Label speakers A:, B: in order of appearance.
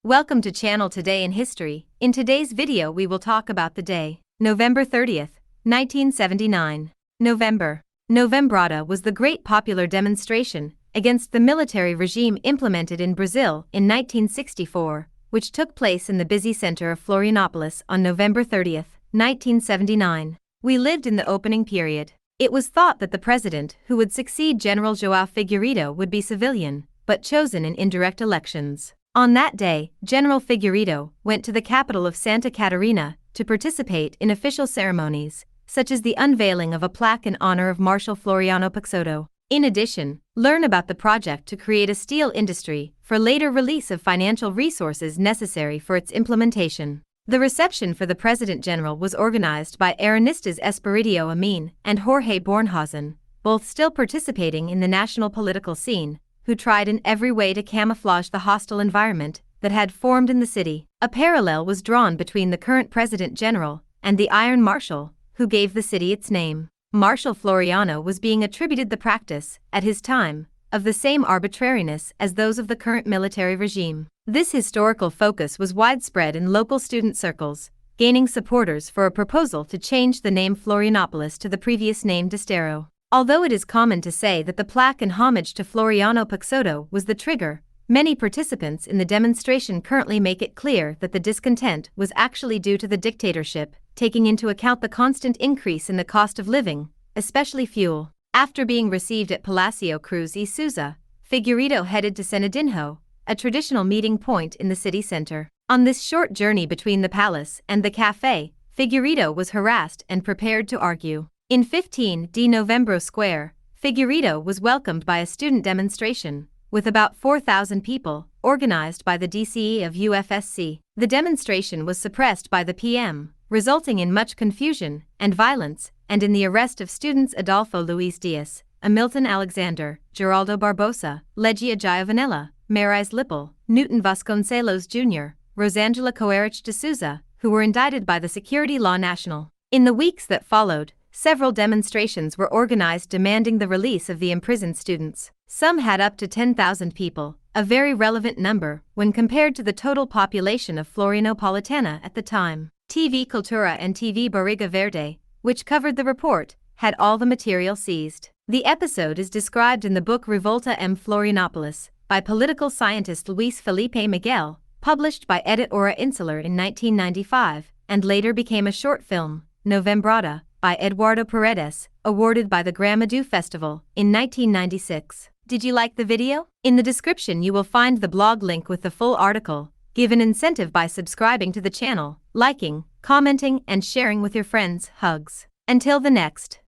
A: Welcome to Channel Today in History. In today's video we will talk about the day, November 30th, 1979. Novembrada was the great popular demonstration against the military regime implemented in Brazil in 1964, which took place in the busy center of Florianopolis on November 30th, 1979. We lived in the opening period. It was thought that the president who would succeed General João Figueiredo would be civilian, but chosen in indirect elections. On that day, General Figueiredo went to the capital of Santa Catarina to participate in official ceremonies, such as the unveiling of a plaque in honor of Marshal Floriano Peixoto. In addition, learn about the project to create a steel industry for later release of financial resources necessary for its implementation. The reception for the President-General was organized by Aranistas Espiridio Amin and Jorge Bornhausen, both still participating in the national political scene, who tried in every way to camouflage the hostile environment that had formed in the city. A parallel was drawn between the current President-General and the Iron Marshal, who gave the city its name. Marshal Floriano was being attributed the practice, at his time, of the same arbitrariness as those of the current military regime. This historical focus was widespread in local student circles, gaining supporters for a proposal to change the name Florianopolis to the previous name Desterro. Although it is common to say that the plaque in homage to Floriano Peixoto was the trigger, many participants in the demonstration currently make it clear that the discontent was actually due to the dictatorship, taking into account the constant increase in the cost of living, especially fuel. After being received at Palacio Cruz e Souza, Figueiredo headed to Senadinho, a traditional meeting point in the city center. On this short journey between the palace and the café, Figueiredo was harassed and prepared to argue. In 15 de Novembro Square, Figueiredo was welcomed by a student demonstration, with about 4,000 people, organized by the DCE of UFSC. The demonstration was suppressed by the PM, resulting in much confusion and violence, and in the arrest of students Adolfo Luis Dias, Hamilton Alexander, Geraldo Barbosa, Legia Giovanella, Marais Lippel, Newton Vasconcelos Jr., Rosângela Coerich de Souza, who were indicted by the Security Law National. In the weeks that followed, several demonstrations were organized demanding the release of the imprisoned students. Some had up to 10,000 people, a very relevant number when compared to the total population of Florianopolitana at the time. TV Cultura and TV Barriga Verde, which covered the report, had all the material seized. The episode is described in the book Revolta em Florianopolis, by political scientist Luis Felipe Miguel, published by Editora Insular in 1995, and later became a short film, Novembrada, by Eduardo Paredes, awarded by the Gramado Festival in 1996. Did you like the video? In the description you will find the blog link with the full article. Give an incentive by subscribing to the channel, liking, commenting, and sharing with your friends. Hugs. Until the next.